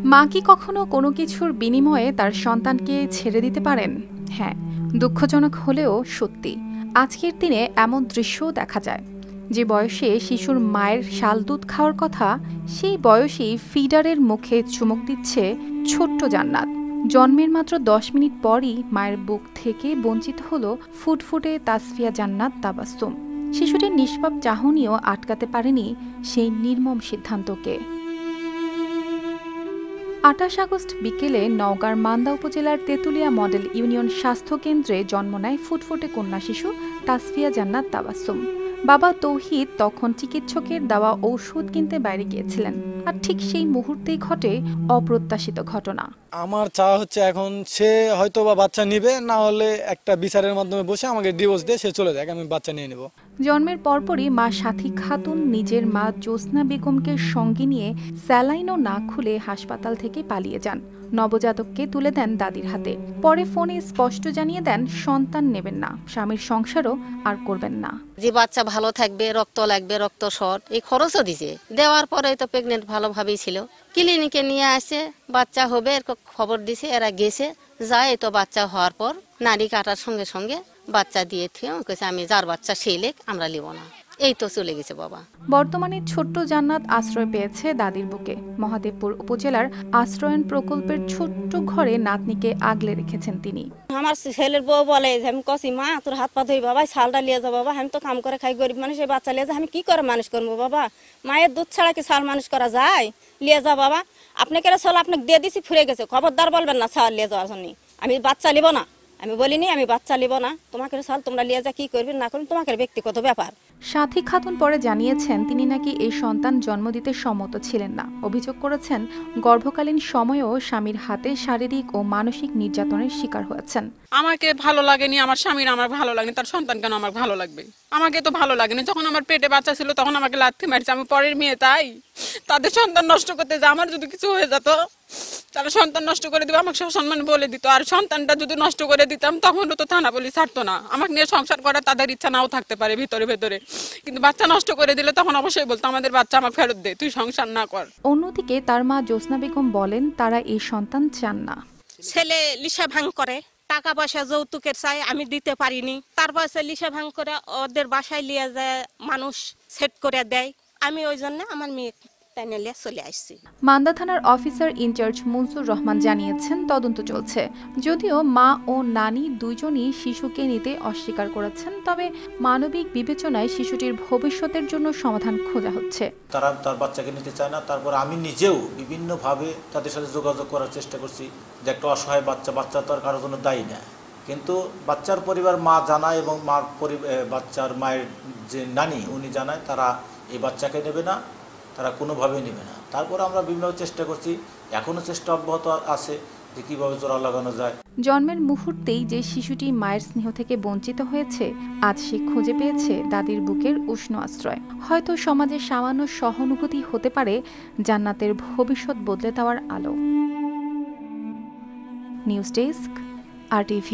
মা কি কখনো কোনো কিছুর বিনিময়ে তার সন্তানকে ছেড়ে দিতে পারেন? হ্যাঁ, দুঃখজনক হলেও সত্যি। আজকের দিনে এমন দৃশ্যও দেখা যায়। যে বয়সে শিশুর মায়ের শাল দুধ খাওয়ার কথা, সেই বয়সেই ফিডারের মুখে চুমুক দিচ্ছে ছোট্ট জান্নাত। জন্মের মাত্র ১০ মিনিট পরই মায়ের বুক থেকে বঞ্চিত হলো ফুটফুটে তাসফিয়া জান্নাত তাবাস্সুম। শিশুটির নিষ্পাপ চাহনিও আটকাতে পারেনি সেই নির্মম সিদ্ধান্তকে। ২৮ আগস্ট বিকেলে নওগাঁর মান্দা উপজেলার তেঁতুলিয়া মডেল ইউনিয়ন স্বাস্থ্য কেন্দ্রে জন্ম নেয় ফুটফুটে কন্যা শিশু তাসফিয়া জান্নাত তাবাস্সুম। বাবা তৌহিদ তখন চিকিৎসকের দেওয়া ঔষধ কিনতে বাইরে গিয়েছিলেন, আর ঠিক সেই মুহূর্তেই ঘটে অপ্রত্যাশিত ঘটনা। আমার চাওয়া হচ্ছে এখন সে হয়তো বা বাচ্চা নিবে, না হলে একটা বিচারের মাধ্যমে বসে আমাকে ডিভোর্স দিয়ে সে চলে যায়, আমি বাচ্চা নিয়ে নেব। জন্মের পরপরই মা সাথী খাতুন নিজের মা জ্যোৎস্না বেগমকে সঙ্গে নিয়ে স্যালাইনও না খুলে হাসপাতাল থেকে পালিয়ে যান। নবজাতককে তুলে দেন দাদির হাতে। পরে ফোনে স্পষ্ট জানিয়ে দেন সন্তান নেবেন না, স্বামীর সংসারও আর করবেন না। যে বাচ্চা ভালো থাকবে, রক্ত লাগবে, রক্ত শর্ট, এই খরচও দিছে। দেওয়ার পরে তো প্রেগনেন্ট ভালোভাবেই ছিল। ক্লিনিকে নিয়ে আসে, বাচ্চা হবে খবর দিছে, এরা গেছে, যায় তো বাচ্চা হওয়ার পর নারী কাটার সঙ্গে সঙ্গে বাচ্চা দিয়ে কেছে আমি যার বাচ্চা সেই লেখ আমরা লিব না। এই তো চলে গেছে বাবা। বর্তমানে ছোট্ট জান্নাত আশ্রয় পেয়েছে দাদির বুকে। মহাদেবপুর উপজেলার আশ্রয়ন প্রকল্পের ছোট্ট ঘরে নাতনিকে আগলে রেখেছেন তিনি। আমার ছেলের বউ বলে যে আমি কষি মা তোর হাত পা ধুই বাবা, শালটা লিয়ে যাও বাবা, আমি তো কাম করে খাই, গরিব মানুষ, এই বাচ্চা লিয়ে যা, আমি কি করে মানুষ করবো বাবা, মায়ের দুধ ছাড়া কি শাল মানুষ করা যায়? লিয়ে যা বাবা, আপনাকে শাল আপনাকে দিয়ে দিছি, ফুরে গেছে, খবরদার বলবেন না শাল লিয়ে যাওয়ার জন্য। আমি বাচ্চা লিব না, আমি বলিনি আমি বাচ্চা লিব না, তোমাকে শাল তোমরা লিয়ে যা, কি করবেন না করবেন তোমাকে ব্যক্তিগত ব্যাপার। সাথী খাতুন পরে জানিয়েছেন তিনি নাকি এই সন্তান জন্ম দিতে সম্মত ছিলেন না। অভিযোগ করেছেন গর্ভকালীন সময়েও স্বামীর হাতে শারীরিক ও মানসিক নির্যাতনের শিকার হয়েছেন। আমাকে ভালো লাগেনি, আমার স্বামীর আমার ভালো লাগেনি, তার সন্তান কেন আমার ভালো লাগবে? আমাকে তো ভালো লাগেনি। যখন আমার পেটে বাচ্চা ছিল তখন আমাকে লাথি মারছে, আমি পরের মেয়ে, তাই তাদের সন্তান নষ্ট করতে যা, আমার যদি কিছু হয়ে যেত তারা সন্তান নষ্ট করে দিবে, আমাকে সব সম্মান বলে দিত। আর সন্তানটা যদি নষ্ট করে দিতাম তখনও তো থানা পুলিশ ছাড়তো না। আমাকে নিয়ে সংসার করার তাদের ইচ্ছা নাও থাকতে পারে ভিতরে ভেতরে, কিন্তু বাচ্চা নষ্ট করে দিলে তখন অবশ্যই বলতো আমাদের বাচ্চা আমাকে ফেরত দে, তুই সংসার না কর। অন্যদিকে তার মা জ্যোৎস্না বেগম বলেন তারা এই সন্তান চান না। ছেলে লিসা ভাঙ করে, টাকা পয়সা যৌতুকের চাই, আমি দিতে পারিনি, তারপর সে লিসা ভাঙ করে ওদের বাসায় লিয়ে যায়, মানুষ সেট করে দেয়, আমি ওই জন্য আমার মেয়ে চলে আসছি। মান্দা থানার অফিসার ইনচার্জ মনসুর রহমান জানিয়েছেন তদন্ত চলছে। যদিও মা ও নানি দুইজনই শিশুকে নিতে অস্বীকার করেছেন, তবে মানবিক বিবেচনায় শিশুটির ভবিষ্যতের জন্য সমাধান খোঁজা হচ্ছে। তারা তার বাচ্চাকে নিতে চায় না, তারপর আমি নিজেও বিভিন্নভাবে তাদের সাথে যোগাযোগ করার চেষ্টা করছি যে একটা অসহায় বাচ্চা তো আর কারোর জন্য দায়ী না, কিন্তু বাচ্চার পরিবার মা জানায় এবং বাচ্চার মায়ের যে নানি উনি জানায় তারা এই বাচ্চাকে নেবে না, তারা কোনোভাবেই নেবে না। তারপর আমরা বিভিন্ন চেষ্টা করছি, এখনও চেষ্টা অব্যাহত আছে যে কীভাবে জোড়া লাগানো যায়। জন্মের মুহূর্তেই যে শিশুটি মায়ের স্নেহ থেকে বঞ্চিত হয়েছে, আজ সে খুঁজে পেয়েছে দাদির বুকের উষ্ণ আশ্রয়। হয়তো সমাজের সামান্য সহানুভূতি হতে পারে জান্নাতের ভবিষ্যৎ বদলে দেওয়ার আলো। News desk, RTV।